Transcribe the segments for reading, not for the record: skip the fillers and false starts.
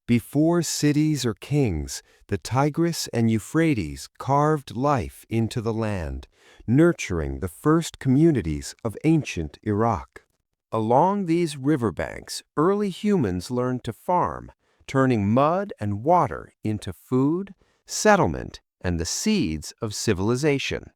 Before cities or kings, the Tigris and Euphrates carved life into the land, nurturing the first communities of ancient Iraq. Along these riverbanks, early humans learned to farm, turning mud and water into food, settlement, and the seeds of civilization.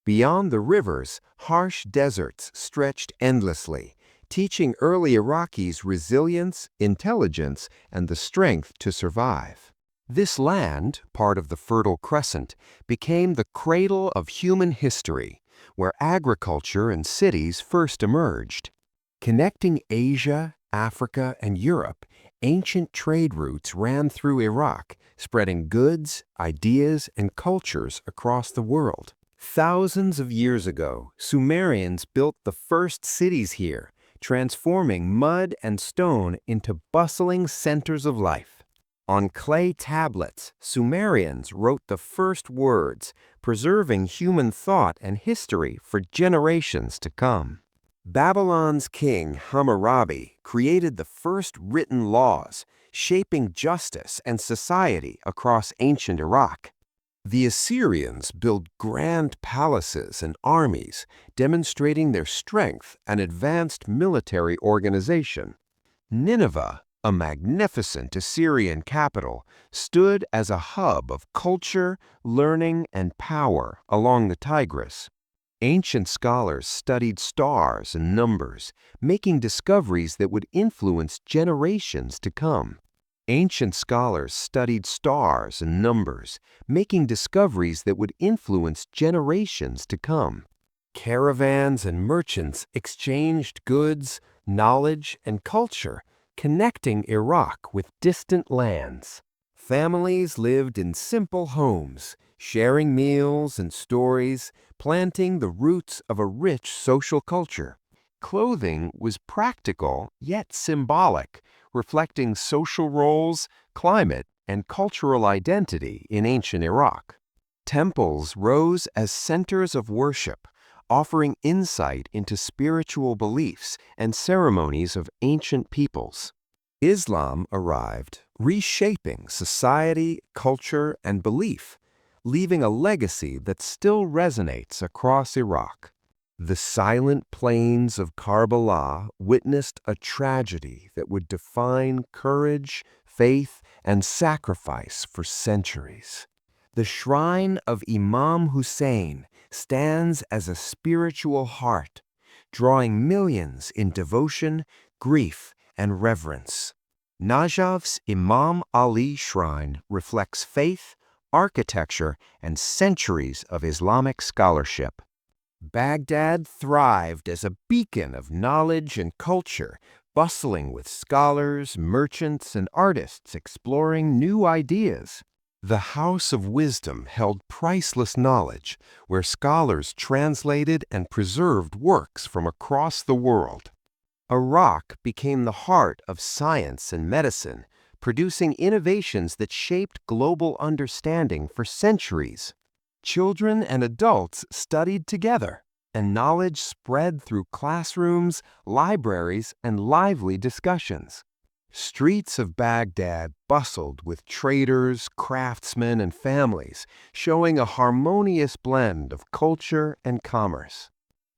Beyond the rivers, harsh deserts stretched endlessly, teaching early Iraqis resilience, intelligence, and the strength to survive. This land, part of the Fertile Crescent, became the cradle of human history, where agriculture and cities first emerged. Connecting Asia, Africa, and Europe, ancient trade routes ran through Iraq, spreading goods, ideas, and cultures across the world. Thousands of years ago, Sumerians built the first cities here, transforming mud and stone into bustling centers of life. On clay tablets, Sumerians wrote the first words, preserving human thought and history for generations to come. Babylon's king Hammurabi created the first written laws, shaping justice and society across ancient Iraq. The Assyrians built grand palaces and armies, demonstrating their strength and advanced military organization. Nineveh, a magnificent Assyrian capital, stood as a hub of culture, learning, and power along the Tigris. Ancient scholars studied stars and numbers, making discoveries that would influence generations to come. Ancient scholars studied stars and numbers, making discoveries that would influence generations to come. Caravans and merchants exchanged goods, knowledge, and culture, connecting Iraq with distant lands. Families lived in simple homes, sharing meals and stories, planting the roots of a rich social culture. Clothing was practical yet symbolic, reflecting social roles, climate, and cultural identity in ancient Iraq. Temples rose as centers of worship, offering insight into spiritual beliefs and ceremonies of ancient peoples. Islam arrived, reshaping society, culture, and belief, leaving a legacy that still resonates across Iraq. The silent plains of Karbala witnessed a tragedy that would define courage, faith, and sacrifice for centuries. The shrine of Imam Hussain stands as a spiritual heart, drawing millions in devotion, grief, and reverence. Najaf's Imam Ali Shrine reflects faith, architecture, and centuries of Islamic scholarship. Baghdad thrived as a beacon of knowledge and culture, bustling with scholars, merchants, and artists exploring new ideas. The House of Wisdom held priceless knowledge, where scholars translated and preserved works from across the world. Iraq became the heart of science and medicine, producing innovations that shaped global understanding for centuries. Children and adults studied together, and knowledge spread through classrooms, libraries, and lively discussions. Streets of Baghdad bustled with traders, craftsmen, and families, showing a harmonious blend of culture and commerce.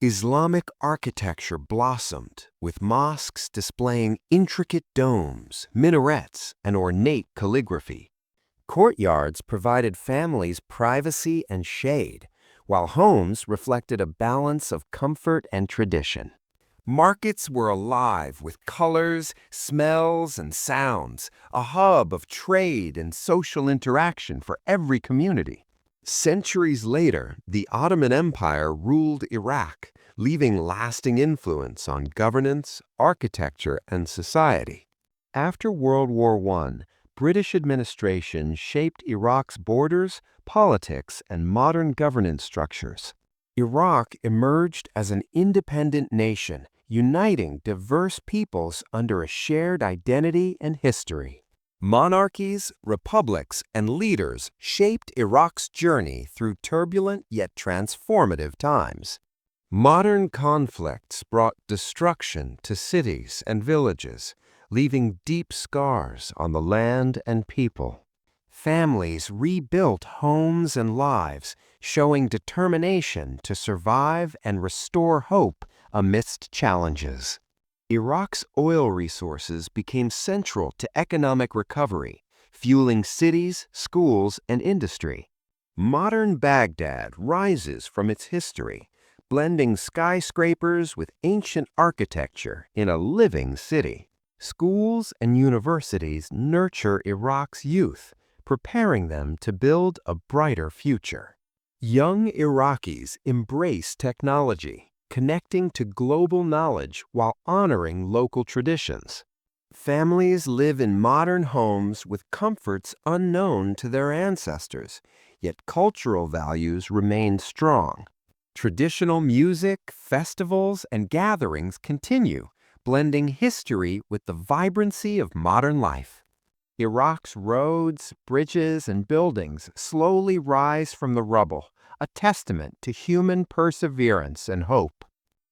Islamic architecture blossomed, with mosques displaying intricate domes, minarets, and ornate calligraphy. Courtyards provided families privacy and shade, while homes reflected a balance of comfort and tradition. Markets were alive with colors, smells, and sounds, a hub of trade and social interaction for every community. Centuries later, the Ottoman Empire ruled Iraq, leaving lasting influence on governance, architecture, and society. After World War I, British administration shaped Iraq's borders, politics, and modern governance structures. Iraq emerged as an independent nation, uniting diverse peoples under a shared identity and history. Monarchies, republics, and leaders shaped Iraq's journey through turbulent yet transformative times. Modern conflicts brought destruction to cities and villages, leaving deep scars on the land and people. Families rebuilt homes and lives, showing determination to survive and restore hope amidst challenges. Iraq's oil resources became central to economic recovery, fueling cities, schools, and industry. Modern Baghdad rises from its history, blending skyscrapers with ancient architecture in a living city. Schools and universities nurture Iraq's youth, preparing them to build a brighter future. Young Iraqis embrace technology, connecting to global knowledge while honoring local traditions. Families live in modern homes with comforts unknown to their ancestors, yet cultural values remain strong. Traditional music, festivals, and gatherings continue, blending history with the vibrancy of modern life. Iraq's roads, bridges, and buildings slowly rise from the rubble, a testament to human perseverance and hope.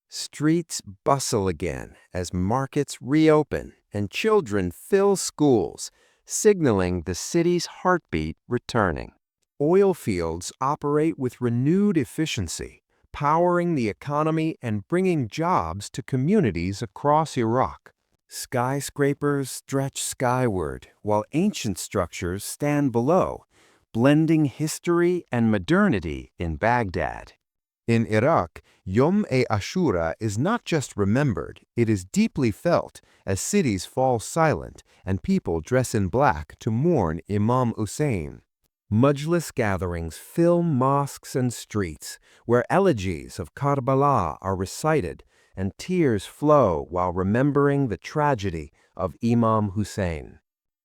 Streets bustle again as markets reopen and children fill schools, signaling the city's heartbeat returning. Oil fields operate with renewed efficiency, powering the economy and bringing jobs to communities across Iraq. Skyscrapers stretch skyward, while ancient structures stand below, blending history and modernity in Baghdad. In Iraq, Yom-e-Ashura is not just remembered, it is deeply felt as cities fall silent and people dress in black to mourn Imam Hussain. Majlis gatherings fill mosques and streets, where elegies of Karbala are recited and tears flow while remembering the tragedy of Imam Hussain.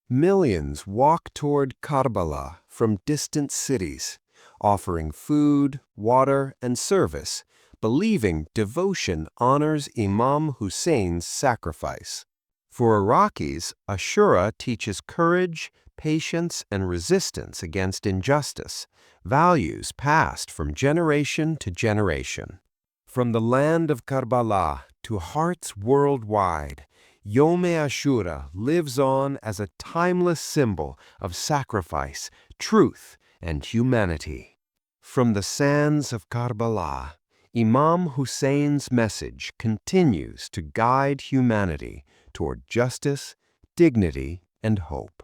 Millions walk toward Karbala from distant cities, offering food, water, and service, believing devotion honors Imam Hussein's sacrifice. For Iraqis, Ashura teaches courage, patience, and resistance against injustice, values passed from generation to generation. From the land of Karbala to hearts worldwide, Yom-e-Ashura lives on as a timeless symbol of sacrifice, truth, and humanity. From the sands of Karbala, Imam Hussein's message continues to guide humanity toward justice, dignity, and hope.